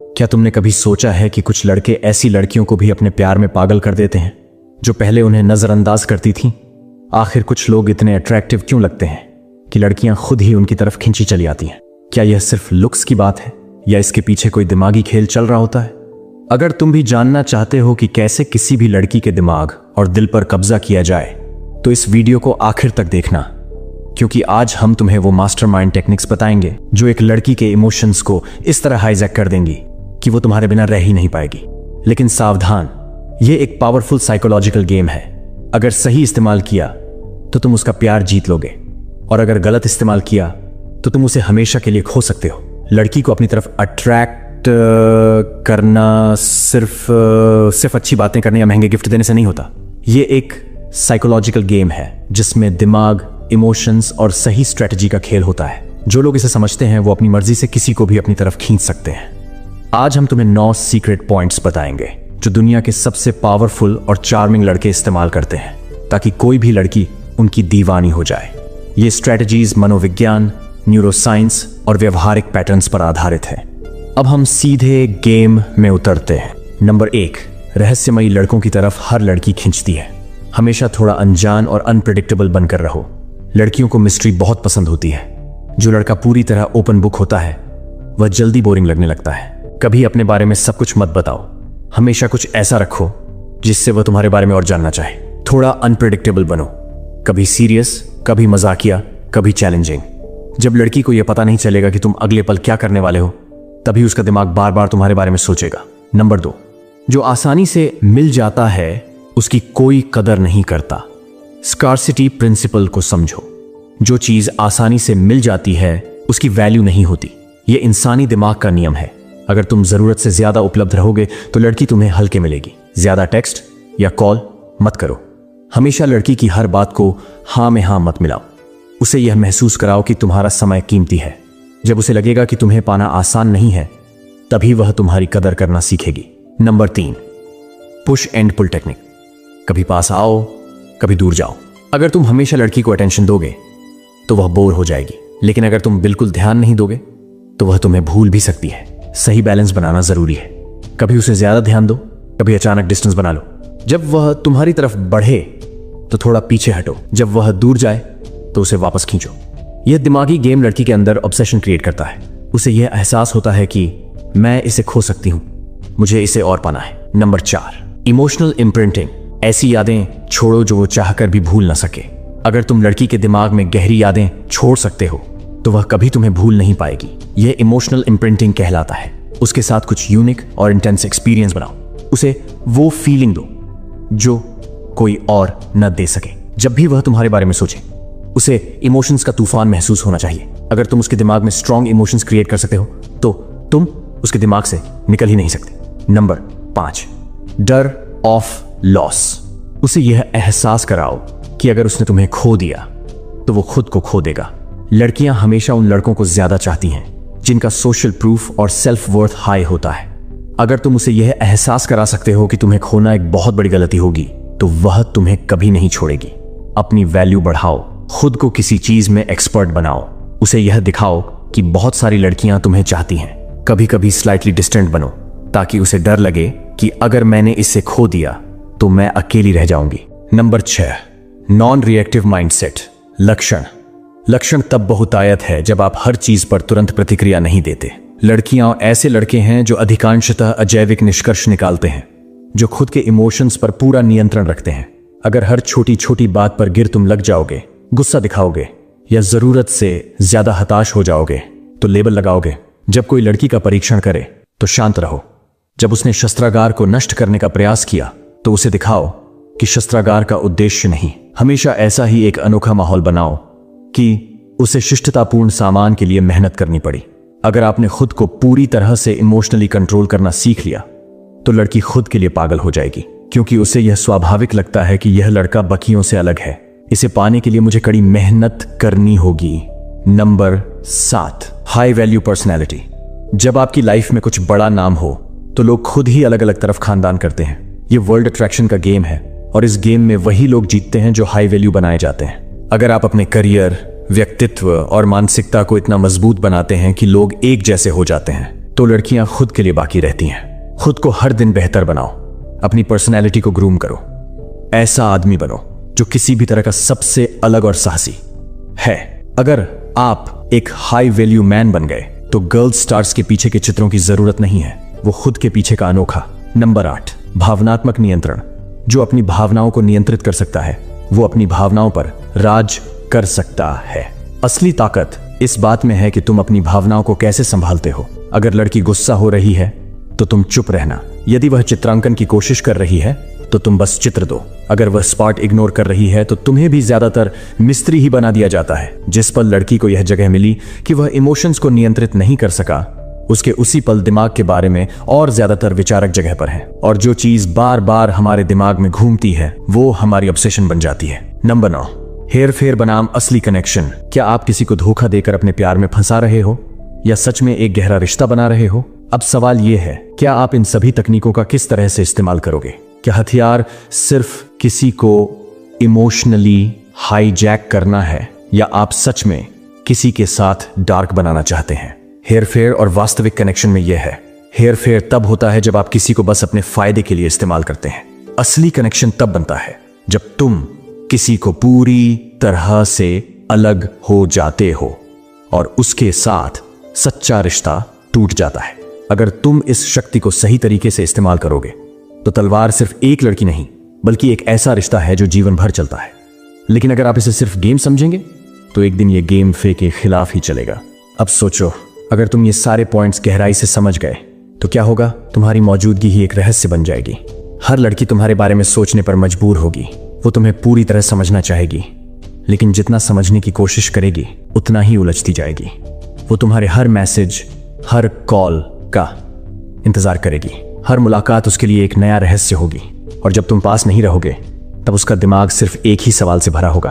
क्या तुमने कभी सोचा है कि कुछ लड़के ऐसी लड़कियों को भी अपने प्यार में पागल कर देते हैं जो पहले उन्हें नजरअंदाज करती थीं? आखिर कुछ लोग इतने अट्रैक्टिव क्यों लगते हैं कि लड़कियां खुद ही उनकी तरफ खींची चली आती हैं? क्या यह सिर्फ लुक्स की बात है या इसके पीछे कोई दिमागी खेल चल रहा होता है? अगर तुम भी जानना चाहते हो कि कैसे किसी भी लड़की के दिमाग और दिल पर कब्जा किया जाए तो इस वीडियो को आखिर तक देखना, क्योंकि आज हम तुम्हें वो मास्टरमाइंड टेक्निक्स बताएंगे जो एक लड़की के इमोशंस को इस तरह हाईजैक कर देंगी कि वो तुम्हारे बिना रह ही नहीं पाएगी। लेकिन सावधान, ये एक पावरफुल साइकोलॉजिकल गेम है। अगर सही इस्तेमाल किया तो तुम उसका प्यार जीत लोगे, और अगर गलत इस्तेमाल किया तो तुम उसे हमेशा के लिए खो सकते हो। लड़की को अपनी तरफ अट्रैक्ट करना सिर्फ अच्छी बातें करने या महंगे गिफ्ट देने से नहीं होता। ये एक साइकोलॉजिकल गेम है जिसमें दिमाग, इमोशंस और सही स्ट्रेटजी का खेल होता है। जो लोग इसे समझते हैं वो अपनी मर्जी से किसी को भी अपनी तरफ खींच सकते हैं। आज हम तुम्हें 9 सीक्रेट पॉइंट्स बताएंगे जो दुनिया के सबसे पावरफुल और चार्मिंग लड़के इस्तेमाल करते हैं ताकि कोई भी लड़की उनकी दीवानी हो जाए। ये स्ट्रेटजीज मनोविज्ञान, न्यूरोसाइंस और व्यवहारिक पैटर्न्स पर आधारित है। अब हम सीधे गेम में उतरते हैं। नंबर 1, रहस्यमयी लड़कों की तरफ हर लड़की खींचती है। हमेशा थोड़ा अनजान और अनप्रेडिक्टेबल बनकर रहो। लड़कियों को मिस्ट्री बहुत पसंद होती है। जो लड़का पूरी तरह ओपन बुक होता है वह जल्दी बोरिंग लगने लगता है। कभी अपने बारे में सब कुछ मत बताओ, हमेशा कुछ ऐसा रखो जिससे वह तुम्हारे बारे में और जानना चाहे। थोड़ा अनप्रेडिक्टेबल बनो, कभी सीरियस, कभी मजाकिया, कभी चैलेंजिंग। जब लड़की को यह पता नहीं चलेगा कि तुम अगले पल क्या करने वाले हो, तभी उसका दिमाग बार बार तुम्हारे बारे में सोचेगा। नंबर 2, जो आसानी से मिल जाता है उसकी कोई कदर नहीं करता। स्कार्सिटी प्रिंसिपल को समझो। जो चीज आसानी से मिल जाती है उसकी वैल्यू नहीं होती। यह इंसानी दिमाग का नियम है। अगर तुम जरूरत से ज्यादा उपलब्ध रहोगे तो लड़की तुम्हें हल्के मिलेगी। ज्यादा टेक्स्ट या कॉल मत करो। हमेशा लड़की की हर बात को हाँ में हाँ मत मिलाओ। उसे यह महसूस कराओ कि तुम्हारा समय कीमती है। जब उसे लगेगा कि तुम्हें पाना आसान नहीं है, तभी वह तुम्हारी कदर करना सीखेगी। Number 3, push and pull technique. कभी पास आओ, कभी दूर जाओ। अगर तुम हमेशा लड़की को अटेंशन दोगे तो वह बोर हो जाएगी, लेकिन अगर तुम बिल्कुल ध्यान नहीं दोगे तो वह तुम्हें भूल भी सकती है। सही बैलेंस बनाना जरूरी है। कभी उसे ज्यादा ध्यान दो, कभी अचानक डिस्टेंस बना लो। जब वह तुम्हारी तरफ बढ़े तो थोड़ा पीछे हटो, जब वह दूर जाए तो उसे वापस खींचो। यह दिमागी गेम लड़की के अंदर ऑब्सेशन क्रिएट करता है। उसे यह एहसास होता है कि मैं इसे खो सकती हूं, मुझे इसे और पाना है। Number 4, emotional imprinting. ऐसी यादें छोड़ो जो वो चाहकर भी भूल ना सके। अगर तुम लड़की के दिमाग में गहरी यादें छोड़ सकते हो तो वह कभी तुम्हें भूल नहीं पाएगी। यह इमोशनल इम्प्रिंटिंग कहलाता है। उसके साथ कुछ यूनिक और इंटेंस एक्सपीरियंस बनाओ। उसे वो फीलिंग दो जो कोई और न दे सके। जब भी वह तुम्हारे बारे में सोचे उसे इमोशंस का तूफान महसूस होना चाहिए। अगर तुम उसके दिमाग में स्ट्रॉन्ग इमोशंस क्रिएट कर सकते हो तो तुम उसके दिमाग से निकल ही नहीं सकते। नंबर 5, डर ऑफ लॉस। उसे यह एहसास कराओ कि अगर उसने तुम्हें खो दिया तो वो खुद को खो देगा। लड़कियां हमेशा उन लड़कों को ज्यादा चाहती हैं जिनका सोशल प्रूफ और सेल्फ वर्थ हाई होता है। अगर तुम उसे यह एहसास करा सकते हो कि तुम्हें खोना एक बहुत बड़ी गलती होगी तो वह तुम्हें कभी नहीं छोड़ेगी। अपनी वैल्यू बढ़ाओ, खुद को किसी चीज में एक्सपर्ट बनाओ। उसे यह दिखाओ कि बहुत सारी लड़कियां तुम्हें चाहती हैं। कभी कभी स्लाइटली डिस्टेंट बनो ताकि उसे डर लगे कि अगर मैंने इसे खो दिया तो मैं अकेली रह जाऊंगी। Number 6, non reactive mindset. लक्षण तब बहुतायत है जब आप हर चीज पर तुरंत प्रतिक्रिया नहीं देते। लड़कियां ऐसे लड़के हैं जो अधिकांशतः अजैविक निष्कर्ष निकालते हैं, जो खुद के इमोशंस पर पूरा नियंत्रण रखते हैं। अगर हर छोटी छोटी बात पर गिर तुम लग जाओगे, गुस्सा दिखाओगे या जरूरत से ज्यादा हताश हो जाओगे तो लेबल लगाओगे। जब कोई लड़की का परीक्षण करे तो शांत रहो। जब उसने शस्त्रागार को नष्ट करने का प्रयास किया तो उसे दिखाओ कि शस्त्रागार का उद्देश्य नहीं। हमेशा ऐसा ही एक अनोखा माहौल बनाओ कि उसे शिष्टतापूर्ण सामान के लिए मेहनत करनी पड़ी। अगर आपने खुद को पूरी तरह से इमोशनली कंट्रोल करना सीख लिया तो लड़की खुद के लिए पागल हो जाएगी, क्योंकि उसे यह स्वाभाविक लगता है कि यह लड़का बाकियों से अलग है। इसे पाने के लिए मुझे कड़ी मेहनत करनी होगी। Number 7, high value personality. जब आपकी लाइफ में कुछ बड़ा नाम हो तो लोग खुद ही अलग अलग तरफ खानदान करते हैं। यह वर्ल्ड अट्रैक्शन का गेम है और इस गेम में वही लोग जीतते हैं जो हाई वैल्यू बनाए जाते हैं। अगर आप अपने करियर, व्यक्तित्व और मानसिकता को इतना मजबूत बनाते हैं कि लोग एक जैसे हो जाते हैं तो लड़कियां खुद के लिए बाकी रहती हैं। खुद को हर दिन बेहतर बनाओ, अपनी पर्सनैलिटी को ग्रूम करो, ऐसा आदमी बनो जो किसी भी तरह का सबसे अलग और साहसी है। अगर आप एक हाई वैल्यू मैन बन गए तो गर्ल स्टार्स के पीछे के चित्रों की जरूरत नहीं है, वो खुद के पीछे का अनोखा। नंबर 8, भावनात्मक नियंत्रण। जो अपनी भावनाओं को नियंत्रित कर सकता है वो अपनी भावनाओं पर राज कर सकता है। असली ताकत इस बात में है कि तुम अपनी भावनाओं को कैसे संभालते हो। अगर लड़की गुस्सा हो रही है तो तुम चुप रहना। यदि वह चित्रांकन की कोशिश कर रही है तो तुम बस चित्र दो। अगर वह स्पॉट इग्नोर कर रही है तो तुम्हें भी ज्यादातर मिस्त्री ही बना दिया जाता है। जिस पल लड़की को यह जगह मिली कि वह इमोशंस को नियंत्रित नहीं कर सका, उसके उसी पल दिमाग के बारे में और ज्यादातर विचारक जगह पर है, और जो चीज बार बार हमारे दिमाग में घूमती है वो हमारी ऑब्सेशन बन जाती है। नंबर 9, हेर फेर बनाम असली कनेक्शन। क्या आप किसी को धोखा देकर अपने प्यार में फंसा रहे हो या सच में एक गहरा रिश्ता बना रहे हो? अब सवाल यह है, क्या आप इन सभी तकनीकों का किस तरह से इस्तेमाल करोगे? क्या हथियार सिर्फ किसी को इमोशनली हाईजैक करना है या आप सच में किसी के साथ डार्क बनाना चाहते हैं? हेरफेर और वास्तविक कनेक्शन में यह है, हेरफेर तब होता है जब आप किसी को बस अपने फायदे के लिए इस्तेमाल करते हैं। असली कनेक्शन तब बनता है जब तुम किसी को पूरी तरह से अलग हो जाते हो और उसके साथ सच्चा रिश्ता टूट जाता है। अगर तुम इस शक्ति को सही तरीके से इस्तेमाल करोगे तो तलवार सिर्फ एक लड़की नहीं बल्कि एक ऐसा रिश्ता है जो जीवन भर चलता है। लेकिन अगर आप इसे सिर्फ गेम समझेंगे तो एक दिन यह गेम फे के खिलाफ ही चलेगा। अब सोचो, अगर तुम ये सारे पॉइंट्स गहराई से समझ गए तो क्या होगा? तुम्हारी मौजूदगी ही एक रहस्य बन जाएगी। हर लड़की तुम्हारे बारे में सोचने पर मजबूर होगी। वो तुम्हें पूरी तरह समझना चाहेगी, लेकिन जितना समझने की कोशिश करेगी उतना ही उलझती जाएगी। वो तुम्हारे हर मैसेज, हर कॉल का इंतजार करेगी। हर मुलाकात उसके लिए एक नया रहस्य होगी, और जब तुम पास नहीं रहोगे तब उसका दिमाग सिर्फ एक ही सवाल से भरा होगा,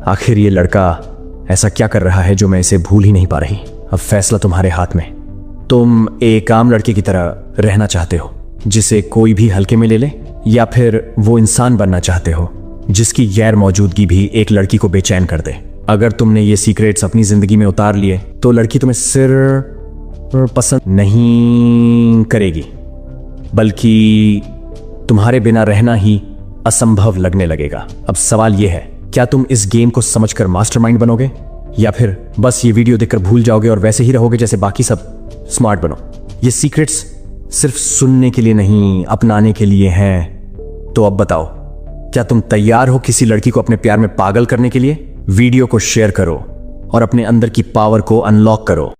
आखिर ये लड़का ऐसा क्या कर रहा है जो मैं इसे भूल ही नहीं पा रही। अब फैसला तुम्हारे हाथ में। तुम एक आम लड़के की तरह रहना चाहते हो जिसे कोई भी हल्के में ले ले, या फिर वो इंसान बनना चाहते हो जिसकी गैर मौजूदगी भी एक लड़की को बेचैन कर दे। अगर तुमने ये सीक्रेट्स अपनी जिंदगी में उतार लिए तो लड़की तुम्हें सिर्फ पसंद नहीं करेगी बल्कि तुम्हारे बिना रहना ही असंभव लगने लगेगा। अब सवाल यह है, क्या तुम इस गेम को समझकर मास्टरमाइंड बनोगे या फिर बस ये वीडियो देखकर भूल जाओगे और वैसे ही रहोगे जैसे बाकी सब? स्मार्ट बनो। ये सीक्रेट्स सिर्फ सुनने के लिए नहीं, अपनाने के लिए हैं। तो अब बताओ, क्या तुम तैयार हो किसी लड़की को अपने प्यार में पागल करने के लिए? वीडियो को शेयर करो और अपने अंदर की पावर को अनलॉक करो।